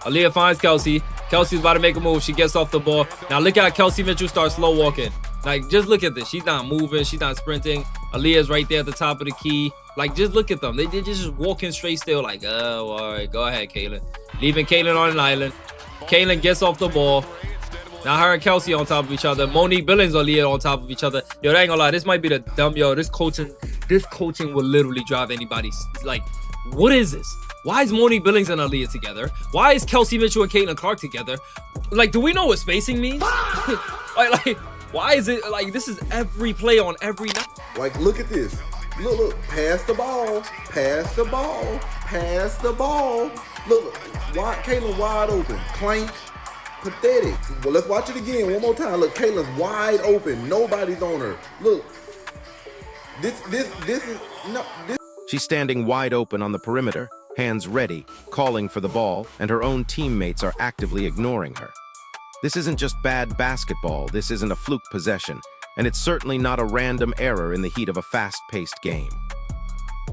Aaliyah finds Kelsey. Kelsey's about to make a move. She gets off the ball. Now look at Kelsey Mitchell start slow walking. Like, just look at this. She's not moving. She's not sprinting. Aaliyah's right there at the top of the key. Like, just look at them. They're just walking straight still. Like, oh, all right, go ahead, Kaylin. Leaving Kaylin on an island. Kaylin gets off the ball. Now her and Kelsey on top of each other. Monique Billings and Aaliyah on top of each other. Yo, I ain't gonna lie. This might be the dumb. Yo, this coaching will literally drive anybody. Like, what is this? Why is Monique Billings and Aaliyah together? Why is Kelsey Mitchell and Caitlin Clark together? Like, do we know what spacing means? like, why is it like this is every play on every night? Like, look at this. Look, pass the ball, pass the ball, pass the ball. Look, Caitlin wide open, clank, pathetic. Well, let's watch it again one more time. Look, Caitlin's wide open, nobody's on her. Look, this is no. She's standing wide open on the perimeter, hands ready, calling for the ball, and her own teammates are actively ignoring her. This isn't just bad basketball, this isn't a fluke possession, and it's certainly not a random error in the heat of a fast-paced game.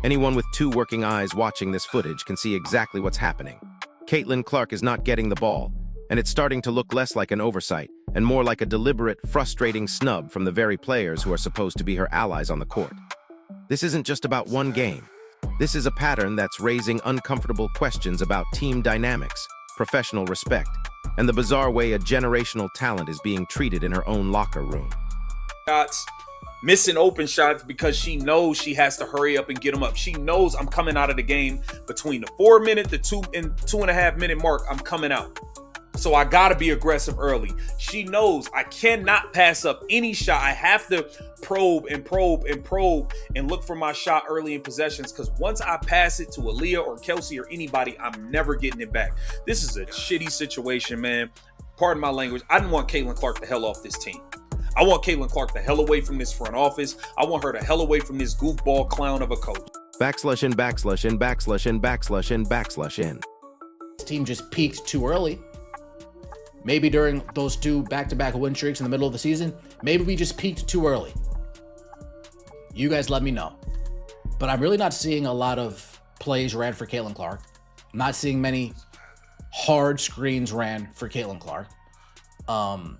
Anyone with two working eyes watching this footage can see exactly what's happening. Caitlin Clark is not getting the ball, and it's starting to look less like an oversight and more like a deliberate, frustrating snub from the very players who are supposed to be her allies on the court. This isn't just about one game. This is a pattern that's raising uncomfortable questions about team dynamics, professional respect, and the bizarre way a generational talent is being treated in her own locker room. Shots, missing open shots because she knows she has to hurry up and get them up. She knows I'm coming out of the game between the 4-minute, the 2.5 minute mark. I'm coming out. So I got to be aggressive early. She knows I cannot pass up any shot. I have to probe and probe and probe and look for my shot early in possessions, because once I pass it to Aaliyah or Kelsey or anybody, I'm never getting it back. This is a shitty situation, man. Pardon my language. I didn't want Caitlin Clark the hell off this team. I want Caitlin Clark the hell away from this front office. I want her the hell away from this goofball clown of a coach. Backslash in, backslash in, backslash in, backslash in, backslash in. This team just peaked too early. Maybe during those two back-to-back win streaks in the middle of the season, maybe we just peaked too early. You guys let me know. But I'm really not seeing a lot of plays ran for Caitlin Clark. I'm not seeing many hard screens ran for Caitlin Clark. I'm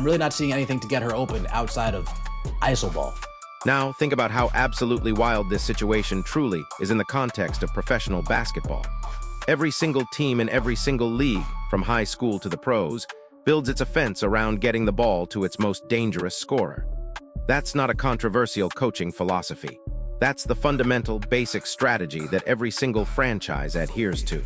really not seeing anything to get her open outside of iso ball. Now, think about how absolutely wild this situation truly is in the context of professional basketball. Every single team in every single league, from high school to the pros, builds its offense around getting the ball to its most dangerous scorer. That's not a controversial coaching philosophy. That's the fundamental, basic strategy that every single franchise adheres to.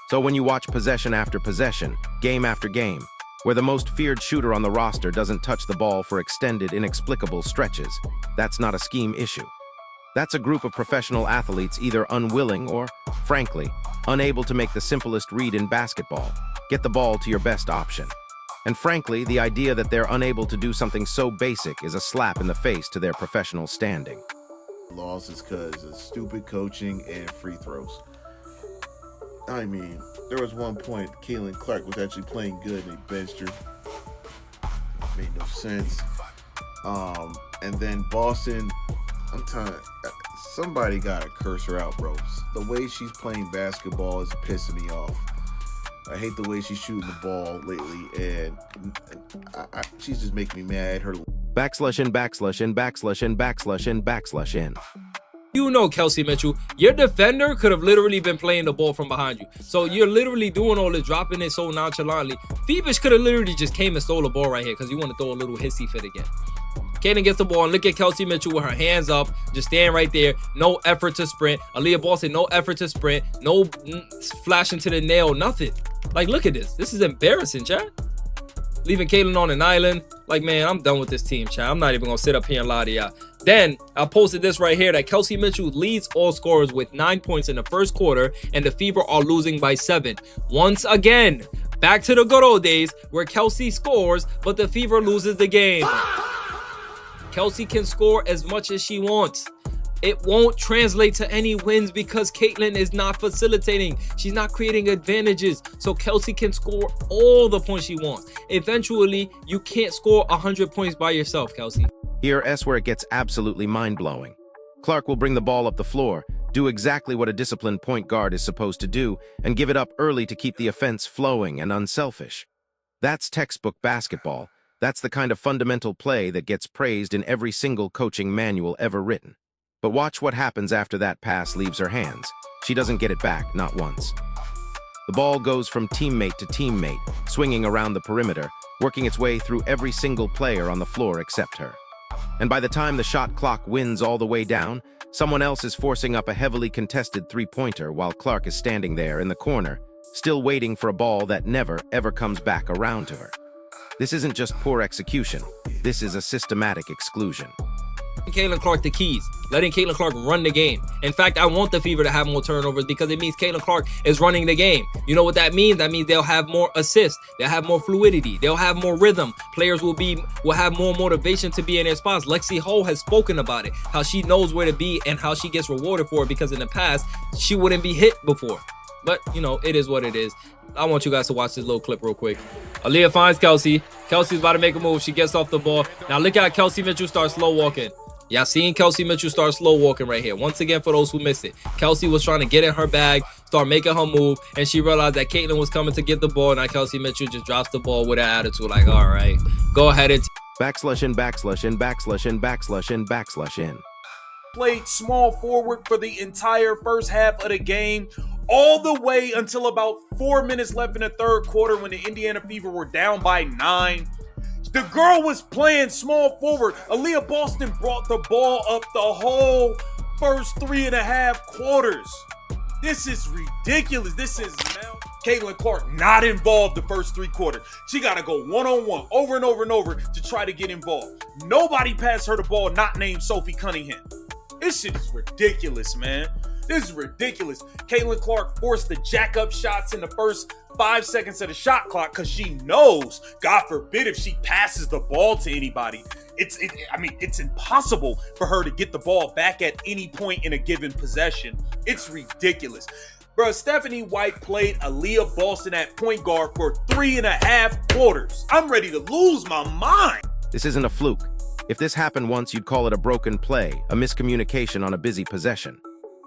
So when you watch possession after possession, game after game, where the most feared shooter on the roster doesn't touch the ball for extended, inexplicable stretches, that's not a scheme issue. That's a group of professional athletes either unwilling or, frankly, unable to make the simplest read in basketball, get the ball to your best option. And frankly, the idea that they're unable to do something so basic is a slap in the face to their professional standing. Loss is because of stupid coaching and free throws. I mean, there was one point Caitlin Clark was actually playing good and he benched her. Made no sense. And then Boston, I'm telling you, somebody gotta curse her out, bro. The way she's playing basketball is pissing me off. I hate the way she's shooting the ball lately, and she's just making me mad. Her backslash in, backslash in, backslash in, backslash in, backslash in. You know, Kelsey Mitchell, your defender could have literally been playing the ball from behind you. So you're literally doing all this, dropping it so nonchalantly. Phoebus could have literally just came and stole the ball right here because you want to throw a little hissy fit again. Kaden gets the ball and look at Kelsey Mitchell with her hands up, just standing right there. No effort to sprint. Aaliyah Boston, no effort to sprint. No flashing to the nail, nothing. Like, look at this. This is embarrassing, chat. Leaving Caitlin on an island. Like, man, I'm done with this team, chat. I'm not even going to sit up here and lie to y'all. Then, I posted this right here that Kelsey Mitchell leads all scorers with 9 points in the first quarter, and the Fever are losing by 7. Once again, back to the good old days where Kelsey scores, but the Fever loses the game. Kelsey can score as much as she wants. It won't translate to any wins because Caitlin is not facilitating. She's not creating advantages. So Kelsey can score all the points she wants. Eventually, you can't score 100 points by yourself, Kelsey. Here, where it gets absolutely mind-blowing. Clark will bring the ball up the floor, do exactly what a disciplined point guard is supposed to do, and give it up early to keep the offense flowing and unselfish. That's textbook basketball. That's the kind of fundamental play that gets praised in every single coaching manual ever written. But watch what happens after that pass leaves her hands. She doesn't get it back, not once. The ball goes from teammate to teammate, swinging around the perimeter, working its way through every single player on the floor except her. And by the time the shot clock winds all the way down, someone else is forcing up a heavily contested three-pointer while Clark is standing there in the corner, still waiting for a ball that never, ever comes back around to her. This isn't just poor execution. This is a systematic exclusion. Caitlin Clark the keys, letting Caitlin Clark run the game. In fact, I want the Fever to have more turnovers because it means Caitlin Clark is running the game. You know what that means? That means they'll have more assists, they'll have more fluidity, they'll have more rhythm. Players will have more motivation to be in their spots. Lexi Ho has spoken about it, how she knows where to be and how she gets rewarded for it, because in the past she wouldn't be hit before. But you know, it is what it is. I want you guys to watch this little clip real quick. Aaliyah finds Kelsey. Kelsey's about to make a move. She gets off the ball. Now look at Kelsey Mitchell start slow walking. Y'all seeing Kelsey Mitchell start slow walking right here. Once again, for those who missed it, Kelsey was trying to get in her bag, start making her move, and she realized that Caitlin was coming to get the ball. Now Kelsey Mitchell just drops the ball with an attitude like, all right, go ahead and Backslash in, backslash in, backslash in, backslash in, backslash in. Played small forward for the entire first half of the game, all the way until about 4 minutes left in the third quarter when the Indiana Fever were down by 9. The girl was playing small forward. Aaliyah Boston brought the ball up the whole first 3.5 quarters. This is ridiculous. This is now Caitlin Clark not involved the first 3 quarters. She got to go one-on-one over and over and over to try to get involved. Nobody passed her the ball not named Sophie Cunningham. This shit is ridiculous, man. This is ridiculous. Caitlin Clark forced the jack up shots in the first 5 seconds of the shot clock because she knows, God forbid, if she passes the ball to anybody, it's impossible for her to get the ball back at any point in a given possession. It's ridiculous. Bro, Stephanie White played Aaliyah Boston at point guard for 3.5 quarters. I'm ready to lose my mind. This isn't a fluke. If this happened once, you'd call it a broken play, a miscommunication on a busy possession.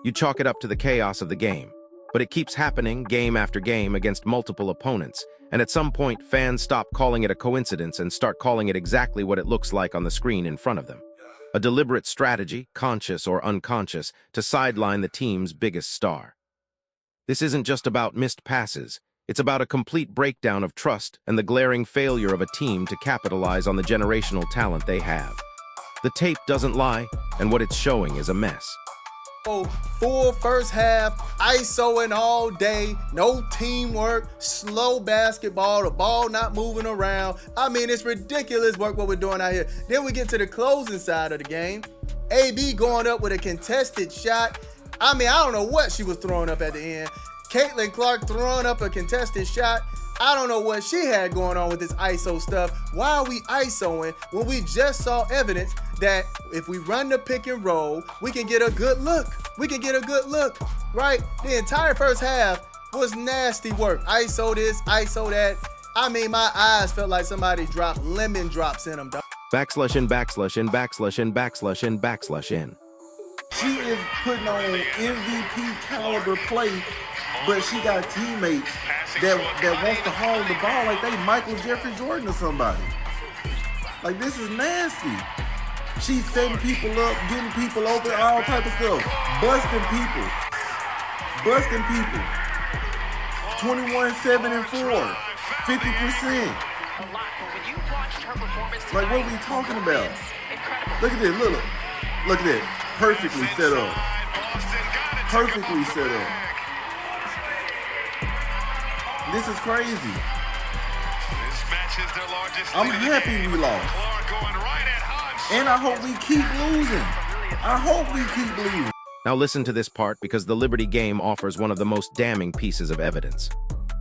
You chalk it up to the chaos of the game. But it keeps happening game after game against multiple opponents, and at some point, fans stop calling it a coincidence and start calling it exactly what it looks like on the screen in front of them. A deliberate strategy, conscious or unconscious, to sideline the team's biggest star. This isn't just about missed passes. It's about a complete breakdown of trust and the glaring failure of a team to capitalize on the generational talent they have. The tape doesn't lie, and what it's showing is a mess. Full first half, ISOing all day, no teamwork, slow basketball, the ball not moving around. I mean, it's ridiculous work what we're doing out here. Then we get to the closing side of the game. AB going up with a contested shot. I mean, I don't know what she was throwing up at the end. Caitlin Clark throwing up a contested shot. I don't know what she had going on with this ISO stuff. Why are we ISOing when we just saw evidence that if we run the pick and roll, we can get a good look. We can get a good look, right? The entire first half was nasty work. ISO this, ISO that. I mean, my eyes felt like somebody dropped lemon drops in them, dog. Backslash in, backslash in, backslash in, backslash in, backslash in. She is putting on MVP caliber play, but she got teammates that wants to hold the ball like they Michael Jeffrey Jordan or somebody. Like, this is nasty. She's setting people up, getting people open, all type of stuff. Busting people. 21, 7, and 4. 50%. Like, what are we talking about? Look at this, look at this. Perfectly set up. Perfectly set up. This is crazy. I'm happy we lost. And I hope we keep losing. I hope we keep losing. Now listen to this part, because the Liberty game offers one of the most damning pieces of evidence.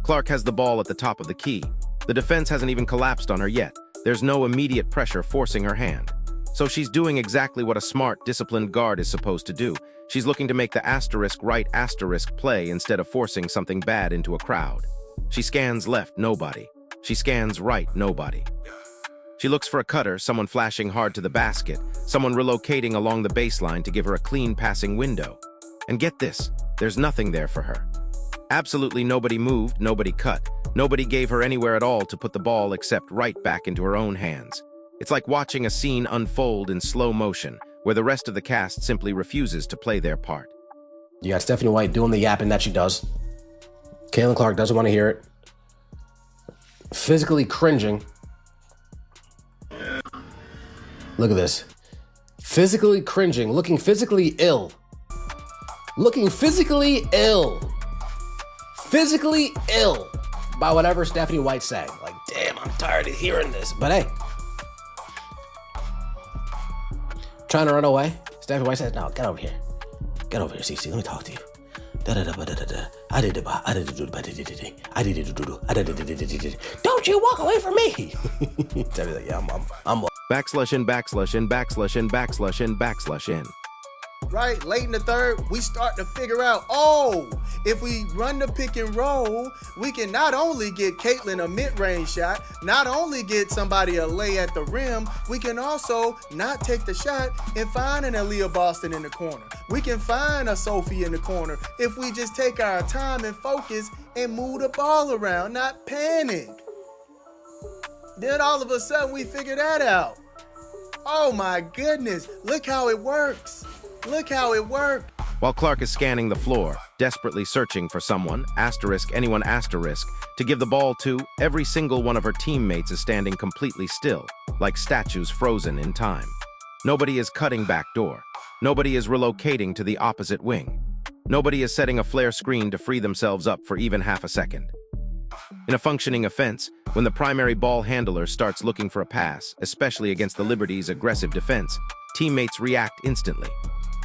Clark has the ball at the top of the key. The defense hasn't even collapsed on her yet. There's no immediate pressure forcing her hand. So she's doing exactly what a smart, disciplined guard is supposed to do. She's looking to make the asterisk right asterisk play instead of forcing something bad into a crowd. She scans left, nobody. She scans right, nobody. She looks for a cutter, someone flashing hard to the basket, someone relocating along the baseline to give her a clean passing window. And get this, there's nothing there for her. Absolutely nobody moved, nobody cut, nobody gave her anywhere at all to put the ball except right back into her own hands. It's like watching a scene unfold in slow motion, where the rest of the cast simply refuses to play their part. You got Stephanie White doing the yapping that she does. Caitlin Clark doesn't want to hear it. Physically cringing. Look at this. Physically cringing, looking physically ill. Looking physically ill. Physically ill by whatever Stephanie White sang. Like, damn, I'm tired of hearing this. But hey. Trying to run away. Stephanie White says, no, get over here. Get over here, Cece. Let me talk to you. Don't you walk away from me. Stephanie's like, yeah, I'm Backslash in, backslash in, backslash in, backslash in, backslash in. Right, late in the third, we start to figure out, oh, if we run the pick and roll, we can not only get Caitlin a mid-range shot, not only get somebody a lay at the rim, we can also not take the shot and find an Aaliyah Boston in the corner. We can find a Sophie in the corner if we just take our time and focus and move the ball around, not panic. Then all of a sudden we figure that out. Oh my goodness, look how it works. Look how it worked. While Clark is scanning the floor, desperately searching for someone, anyone, to give the ball to, every single one of her teammates is standing completely still, like statues frozen in time. Nobody is cutting back door. Nobody is relocating to the opposite wing. Nobody is setting a flare screen to free themselves up for even half a second. In a functioning offense, when the primary ball handler starts looking for a pass, especially against the Liberty's aggressive defense, teammates react instantly.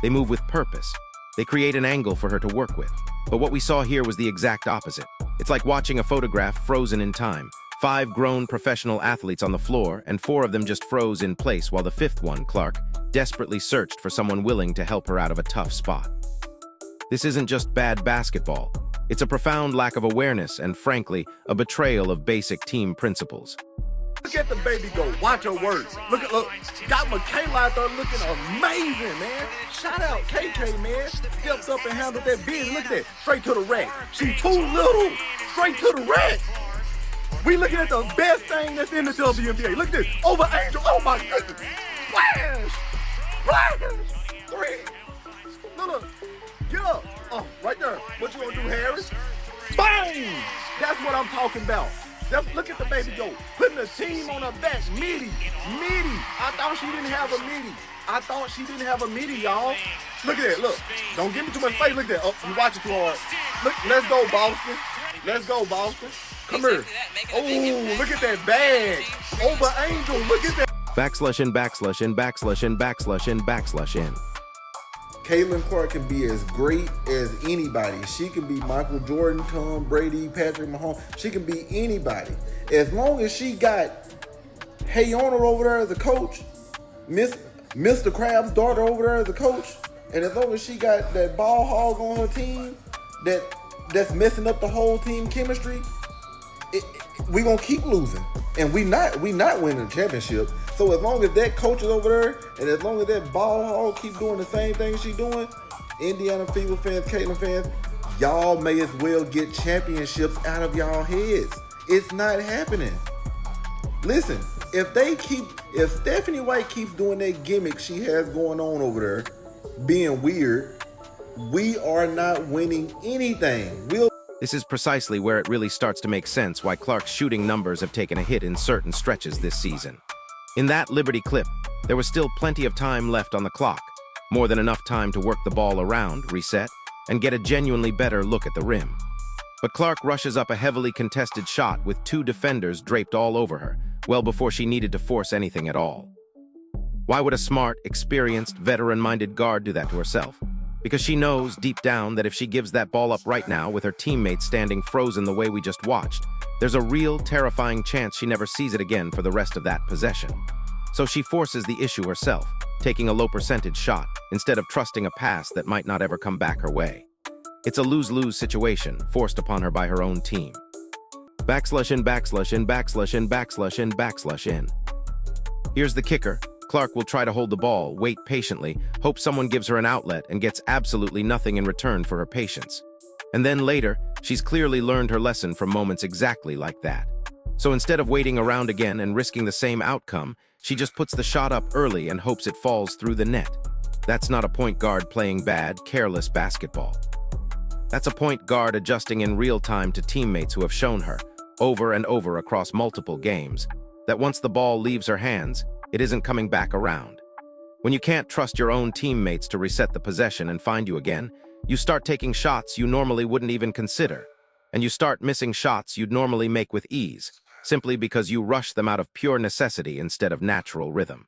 They move with purpose. They create an angle for her to work with. But what we saw here was the exact opposite. It's like watching a photograph frozen in time. 5 grown professional athletes on the floor, and 4 of them just froze in place while the 5th one, Clark, desperately searched for someone willing to help her out of a tough spot. This isn't just bad basketball. It's a profound lack of awareness and, frankly, a betrayal of basic team principles. Look at the baby go. Watch her work. Look. Got Michaela out there looking amazing, man. Shout out KK, man. Steps up and handled that business. Look at that. Straight to the rack. She too little. Straight to the rack. We looking at the best thing that's in the WNBA. Look at this. Over Angel. Oh my goodness. Splash. Splash. 3. Look. Get up. Oh, right there. What you gonna do, Harris? Bang. That's what I'm talking about. Look at the baby go. Putting the team on her back. Midi. I thought she didn't have a midi, y'all. Look at that. Look. Don't give me too much space. Look at that. Oh, you watching too hard. Look. Let's go, Boston. Come here. Oh, look at that bag. Over Angel. Look at that. Backslash in, backslash in, backslash in, backslash in, backslash in. Caitlin Clark can be as great as anybody. She can be Michael Jordan, Tom Brady, Patrick Mahomes. She can be anybody. As long as she got Hayona over there as a coach, Mr. Crab's daughter over there as a coach, and as long as she got that ball hog on her team that's messing up the whole team chemistry, we gonna keep losing. And we not winning the championship. So as long as that coach is over there, and as long as that ball hog keep doing the same thing she doing, Indiana Fever fans, Caitlin fans, y'all may as well get championships out of y'all heads. It's not happening. Listen, if Stephanie White keeps doing that gimmick she has going on over there, being weird, we are not winning anything. This is precisely where it really starts to make sense why Clark's shooting numbers have taken a hit in certain stretches this season. In that Liberty clip, there was still plenty of time left on the clock, more than enough time to work the ball around, reset, and get a genuinely better look at the rim. But Clark rushes up a heavily contested shot with 2 defenders draped all over her, well before she needed to force anything at all. Why would a smart, experienced, veteran-minded guard do that to herself? Because she knows deep down that if she gives that ball up right now with her teammates standing frozen the way we just watched, there's a real, terrifying chance she never sees it again for the rest of that possession. So she forces the issue herself, taking a low-percentage shot instead of trusting a pass that might not ever come back her way. It's a lose-lose situation forced upon her by her own team. Backslash in, backslash in, backslash in, backslash in, backslash in. Here's the kicker. Clark will try to hold the ball, wait patiently, hope someone gives her an outlet, and gets absolutely nothing in return for her patience. And then later, she's clearly learned her lesson from moments exactly like that. So instead of waiting around again and risking the same outcome, she just puts the shot up early and hopes it falls through the net. That's not a point guard playing bad, careless basketball. That's a point guard adjusting in real time to teammates who have shown her, over and over across multiple games, that once the ball leaves her hands, it isn't coming back around. When you can't trust your own teammates to reset the possession and find you again, you start taking shots you normally wouldn't even consider, and you start missing shots you'd normally make with ease, simply because you rush them out of pure necessity instead of natural rhythm.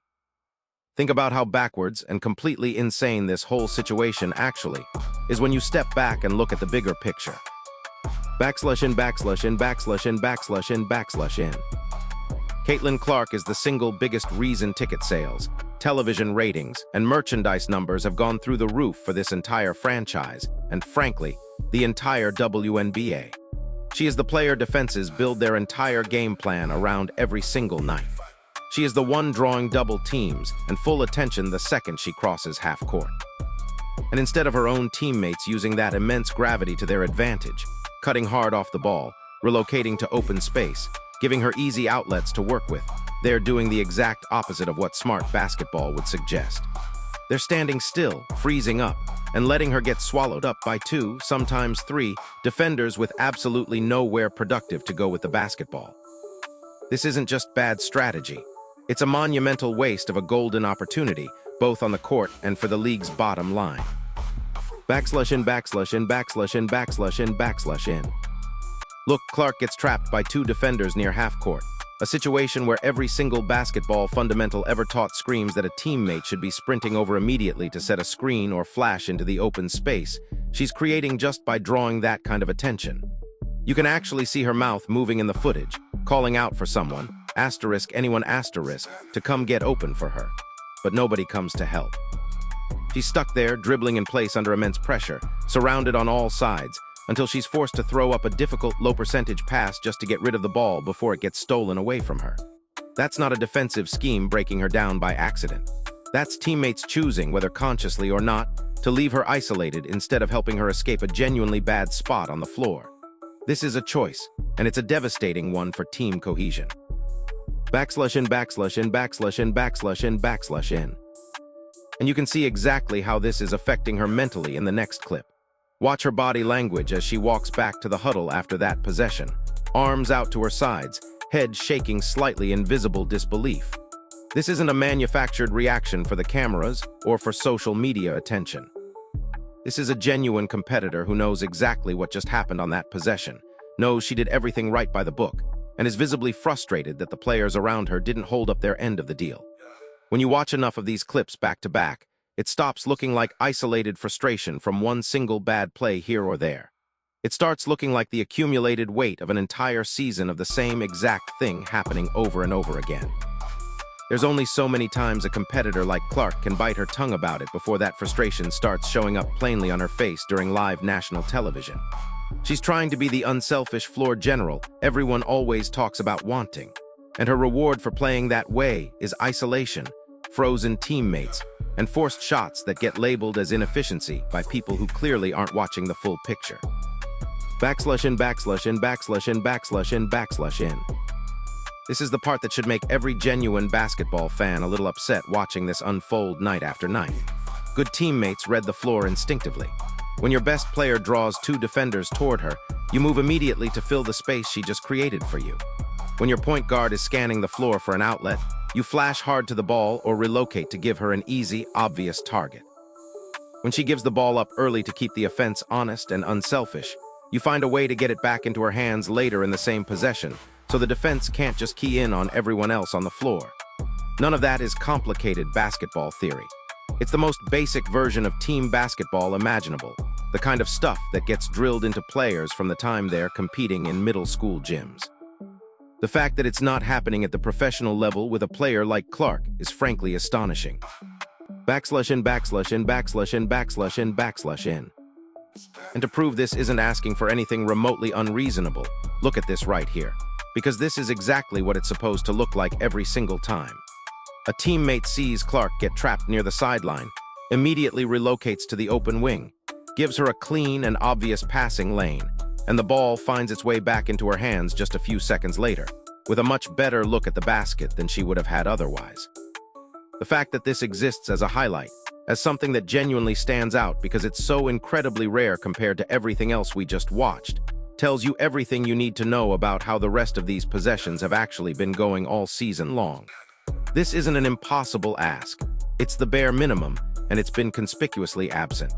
Think about how backwards and completely insane this whole situation actually is when you step back and look at the bigger picture. Backslash in, backslash in, backslash in, backslash in, backslash in. Caitlin Clark is the single biggest reason ticket sales, television ratings, and merchandise numbers have gone through the roof for this entire franchise, and frankly, the entire WNBA. She is the player defenses build their entire game plan around every single night. She is the one drawing double teams and full attention the second she crosses half court. And instead of her own teammates using that immense gravity to their advantage, cutting hard off the ball, relocating to open space, giving her easy outlets to work with, they're doing the exact opposite of what smart basketball would suggest. They're standing still, freezing up, and letting her get swallowed up by 2, sometimes 3, defenders with absolutely nowhere productive to go with the basketball. This isn't just bad strategy. It's a monumental waste of a golden opportunity, both on the court and for the league's bottom line. Backslash in, backslash in, backslash in, backslash in, backslash in. Look, Clark gets trapped by 2 defenders near half court, a situation where every single basketball fundamental ever taught screams that a teammate should be sprinting over immediately to set a screen or flash into the open space she's creating just by drawing that kind of attention. You can actually see her mouth moving in the footage, calling out for someone, asterisk anyone asterisk, to come get open for her. But nobody comes to help. She's stuck there, dribbling in place under immense pressure, surrounded on all sides, until she's forced to throw up a difficult low-percentage pass just to get rid of the ball before it gets stolen away from her. That's not a defensive scheme breaking her down by accident. That's teammates choosing, whether consciously or not, to leave her isolated instead of helping her escape a genuinely bad spot on the floor. This is a choice, and it's a devastating one for team cohesion. Backslash in, backslash in, backslash in, backslash in, backslash in. And you can see exactly how this is affecting her mentally in the next clip. Watch her body language as she walks back to the huddle after that possession, arms out to her sides, head shaking slightly in visible disbelief. This isn't a manufactured reaction for the cameras or for social media attention. This is a genuine competitor who knows exactly what just happened on that possession, knows she did everything right by the book, and is visibly frustrated that the players around her didn't hold up their end of the deal. When you watch enough of these clips back to back, it stops looking like isolated frustration from one single bad play here or there. It starts looking like the accumulated weight of an entire season of the same exact thing happening over and over again. There's only so many times a competitor like Clark can bite her tongue about it before that frustration starts showing up plainly on her face during live national television. She's trying to be the unselfish floor general everyone always talks about wanting, and her reward for playing that way is isolation, frozen teammates, and forced shots that get labeled as inefficiency by people who clearly aren't watching the full picture. Backslash in, backslash in, backslash in, backslash in, backslash in. This is the part that should make every genuine basketball fan a little upset watching this unfold night after night. Good teammates read the floor instinctively. When your best player draws 2 defenders toward her, you move immediately to fill the space she just created for you. When your point guard is scanning the floor for an outlet, you flash hard to the ball or relocate to give her an easy, obvious target. When she gives the ball up early to keep the offense honest and unselfish, you find a way to get it back into her hands later in the same possession, so the defense can't just key in on everyone else on the floor. None of that is complicated basketball theory. It's the most basic version of team basketball imaginable, the kind of stuff that gets drilled into players from the time they're competing in middle school gyms. The fact that it's not happening at the professional level with a player like Clark is frankly astonishing. Backslash in, backslash in, backslash in, backslash in, backslash in. And to prove this isn't asking for anything remotely unreasonable, look at this right here, because this is exactly what it's supposed to look like every single time. A teammate sees Clark get trapped near the sideline, immediately relocates to the open wing, gives her a clean and obvious passing lane, and the ball finds its way back into her hands just a few seconds later, with a much better look at the basket than she would have had otherwise. The fact that this exists as a highlight, as something that genuinely stands out because it's so incredibly rare compared to everything else we just watched, tells you everything you need to know about how the rest of these possessions have actually been going all season long. This isn't an impossible ask. It's the bare minimum, and it's been conspicuously absent.